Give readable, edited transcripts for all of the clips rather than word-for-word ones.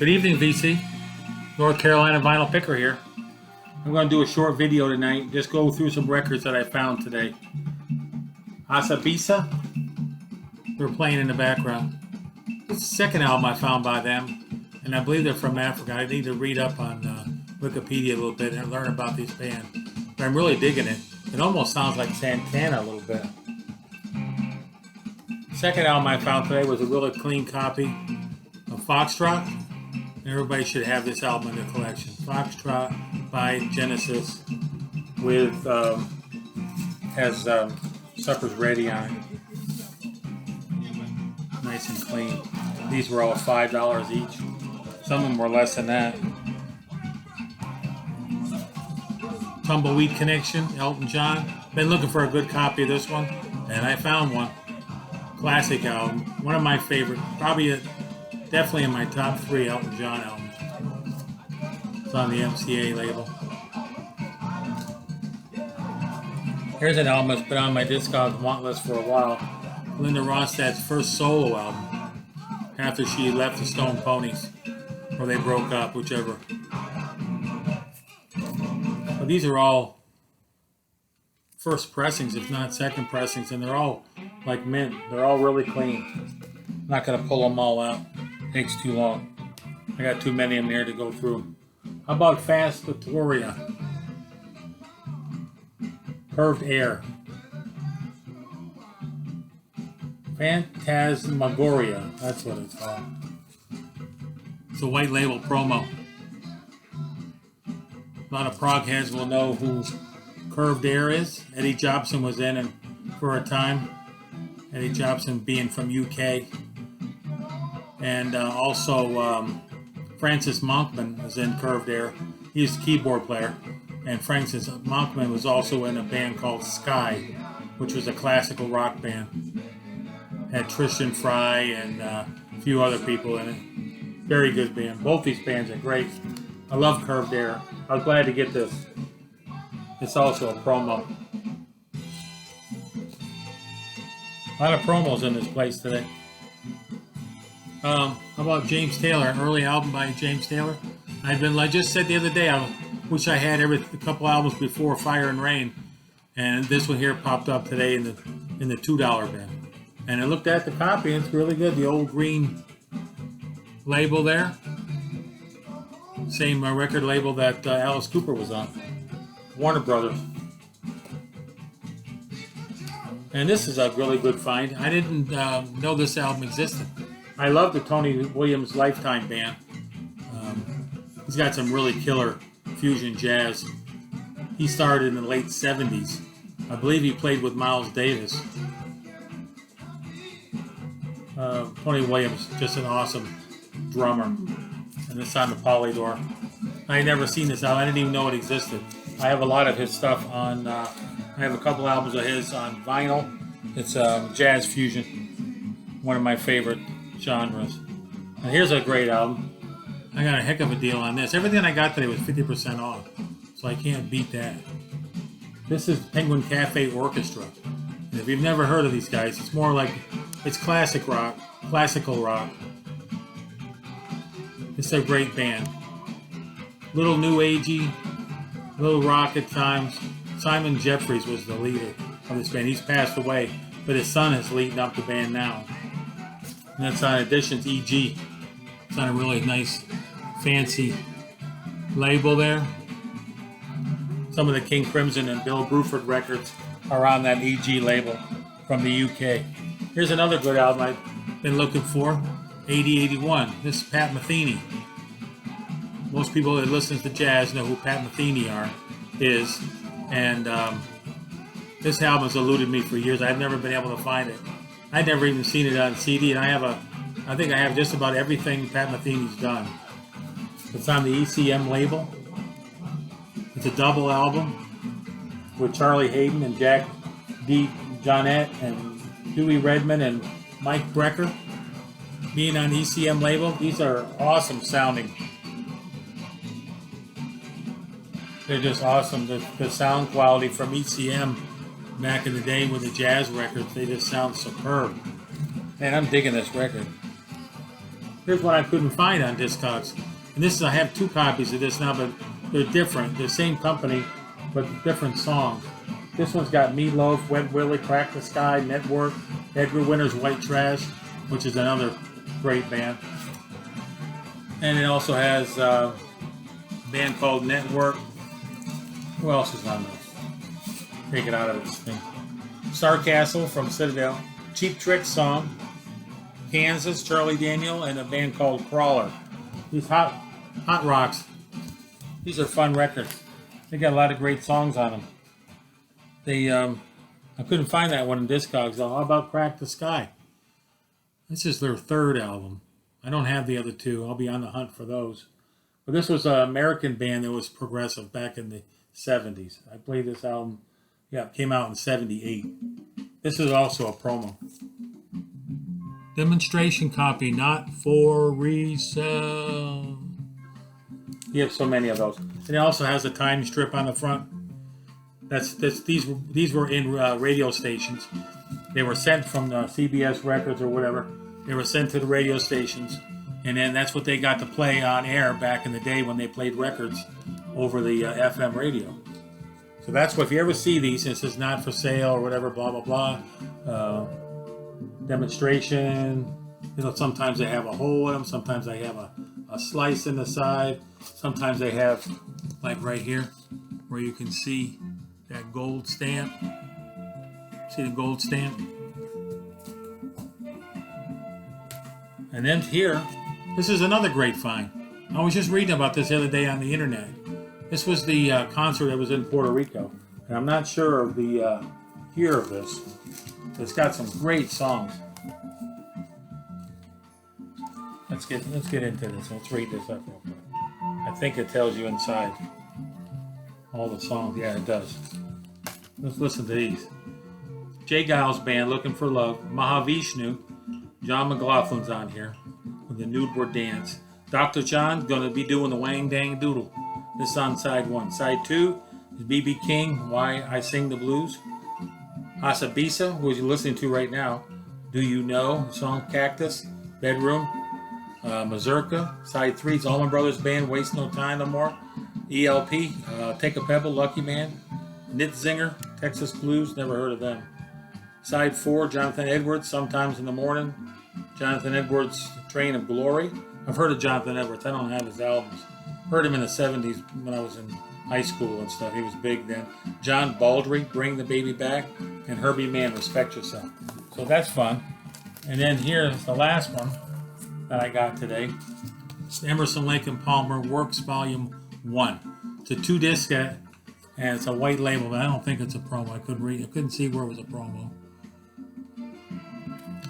Good evening, VC. North Carolina vinyl picker here. I'm going to do a short video tonight. Just go through some records that I found today. Asavisa. They're playing in the background. This is the second album I found by them, and I believe they're from Africa. I need to read up on Wikipedia a little bit and learn about these bands. But I'm really digging it. It almost sounds like Santana a little bit. The second album I found today was a really clean copy of Foxtrot. Everybody should have this album in their collection. Foxtrot by Genesis with has Supper's Ready on it. Nice and clean. These were all $5 each. Some of them were less than that. Tumbleweed Connection, Elton John. Been looking for a good copy of this one, and I found one. Classic album. One of my favorite. Definitely in my top 3 Elton John albums. It's on the MCA label. Here's an album that's been on my Discogs want list for a while. Linda Ronstadt's first solo album after she left the Stone Ponies, or they broke up, whichever. But these are all first pressings, if not second pressings, and they're all like mint. They're all really clean. I'm not going to pull them all out. It takes too long. I got too many of them here to go through. How about Fantasmagoria? Curved Air. Fantasmagoria, that's what it's called. It's a white label promo. A lot of prog heads will know who Curved Air is. Eddie Jobson was in it for a time. Eddie Jobson being from UK. And also Francis Monkman was in Curved Air. He's the keyboard player. And Francis Monkman was also in a band called Sky, which was a classical rock band. Had Tristan Fry and a few other people in it. Very good band. Both these bands are great. I love Curved Air. I was glad to get this. It's also a promo. A lot of promos in this place today. How about James Taylor? An early album by James Taylor. I just said the other day, I wish I had a couple albums before Fire and Rain, and this one here popped up today in the $2 bin. And I looked at the copy, and it's really good. The old green label there, same record label that Alice Cooper was on, Warner Brothers. And this is a really good find. I didn't know this album existed. I love the Tony Williams Lifetime Band. He's got some really killer fusion jazz. He started in the late 70s. I believe he played with Miles Davis. Tony Williams, just an awesome drummer. And it's on the Polydor. I had never seen this album. I didn't even know it existed. I have a lot of his stuff on, I have a couple albums of his on vinyl. It's jazz fusion, one of my favorite genres. And here's a great album. I got a heck of a deal on this. Everything I got today was 50% off, so I can't beat that. This is Penguin Cafe Orchestra. And if you've never heard of these guys, it's more like, it's classic rock, classical rock. It's a great band. Little new agey, little rock at times. Simon Jeffries was the leader of this band. He's passed away, but his son is leading up the band now. And that's on Editions EG. It's on a really nice, fancy label there. Some of the King Crimson and Bill Bruford records are on that EG label from the UK. Here's another good album I've been looking for, 8081. This is Pat Metheny. Most people that listen to jazz know who Pat Metheny is. And this album has eluded me for years. I've never been able to find it. I'd never even seen it on CD, and I think I have just about everything Pat Metheny's done. It's on the ECM label. It's a double album with Charlie Hayden and Jack D. Jonette and Dewey Redman and Mike Brecker being on ECM label. These are awesome sounding. They're just awesome. The sound quality from ECM back in the day with the jazz records, they just sound superb. Man, I'm digging this record. Here's one I couldn't find on Discogs. And this is, I have 2 copies of this now, but they're different. They're the same company, but different songs. This one's got Meatloaf, Wet Willie, Crack the Sky, Network, Edgar Winter's White Trash, which is another great band. And it also has a band called Network. Who else is on this? Take it out of this thing. Sarcastle from Citadel. Cheap Trick song. Kansas, Charlie Daniel, and a band called Crawler. These hot rocks. These are fun records. They got a lot of great songs on them. They, I couldn't find that one in Discogs though. How about Crack the Sky? This is their 3rd album. I don't have the other 2. I'll be on the hunt for those. But this was an American band that was progressive back in the 70s. I played this album. Yeah, it came out in 78. This is also a promo. Demonstration copy, not for resale. You have so many of those. And it also has a time strip on the front. These were in radio stations. They were sent from the CBS records or whatever. They were sent to the radio stations, and then that's what they got to play on air back in the day when they played records over the FM radio. So that's what, if you ever see these, and it says not for sale or whatever, blah, blah, blah, demonstration, sometimes they have a hole in them, sometimes they have a slice in the side, sometimes they have, like right here, where you can see that gold stamp. See the gold stamp? And then here, this is another great find. I was just reading about this the other day on the internet. This was the concert that was in Puerto Rico. And I'm not sure of the year of this. It's got some great songs. Let's get into this. Let's read this up real quick. I think it tells you inside all the songs. Yeah, it does. Let's listen to these. Jay Giles Band, Looking for Love. Mahavishnu. John McLaughlin's on here with the Nudeward Dance. Dr. John's going to be doing the Wang Dang Doodle. This is on side 1. Side 2 is B.B. King, Why I Sing the Blues. Asavisa, who you're listening to right now. Do You Know? Song Cactus. Bedroom. Mazurka. Side 3 is Allman Brothers Band, Waste No Time No More. ELP, Take a Pebble, Lucky Man. Nitzinger, Texas Blues, never heard of them. Side 4, Jonathan Edwards, Sometimes in the Morning. Jonathan Edwards, Train of Glory. I've heard of Jonathan Edwards. I don't have his albums. Heard him in the 70s when I was in high school and stuff. He was big then. John Baldry, Bring the Baby Back. And Herbie Mann, Respect Yourself. So that's fun. And then here's the last one that I got today. It's Emerson, Lake and Palmer, Works Volume 1. It's a 2-disc set, and it's a white label, but I don't think it's a promo. I couldn't see where it was a promo.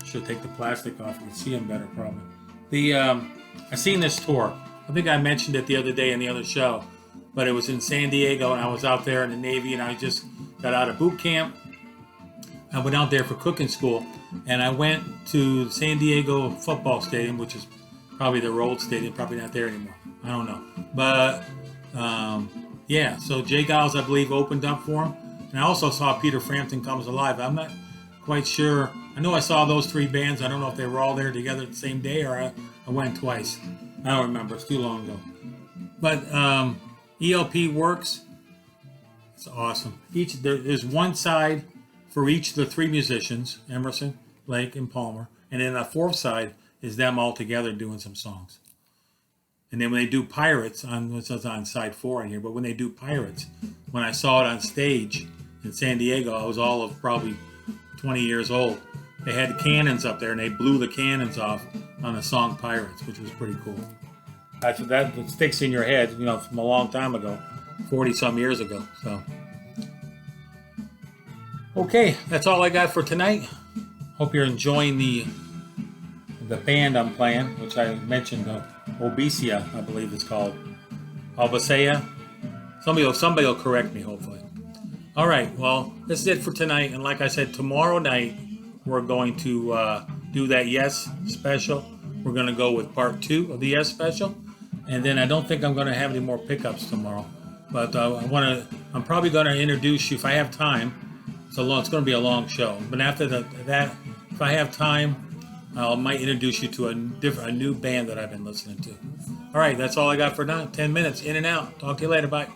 Should take the plastic off. You can see them better, probably. I seen this tour. I think I mentioned it the other day in the other show, but it was in San Diego, and I was out there in the Navy, and I just got out of boot camp. I went out there for cooking school, and I went to the San Diego football stadium, which is probably their old stadium, probably not there anymore. I don't know. But, yeah, so Jay Giles, I believe, opened up for him. And I also saw Peter Frampton Comes Alive. I'm not quite sure. I know I saw those 3 bands. I don't know if they were all there together the same day or I went twice. I don't remember. It's too long ago. But ELP Works. It's awesome. There's one side for each of the 3 musicians, Emerson, Lake, and Palmer. And then the 4th side is them all together doing some songs. And then when they do Pirates, it says on side 4 in here, but when they do Pirates, when I saw it on stage in San Diego, I was all of probably 20 years old. They had cannons up there, and they blew the cannons off on the song Pirates, which was pretty cool. That sticks in your head, from a long time ago, 40-some years ago. So, okay, that's all I got for tonight. Hope you're enjoying the band I'm playing, which I mentioned, Obesia, I believe it's called. Albacea. Somebody will correct me, hopefully. All right, well, this is it for tonight. And like I said, tomorrow night, we're going to do that Yes special. We're going to go with part 2 of the Yes special. And then I don't think I'm going to have any more pickups tomorrow. But I'm probably going to introduce you, if I have time. It's going to be a long show. But after that, if I have time, I might introduce you to a new band that I've been listening to. All right, that's all I got for now. 10 minutes, in and out. Talk to you later. Bye.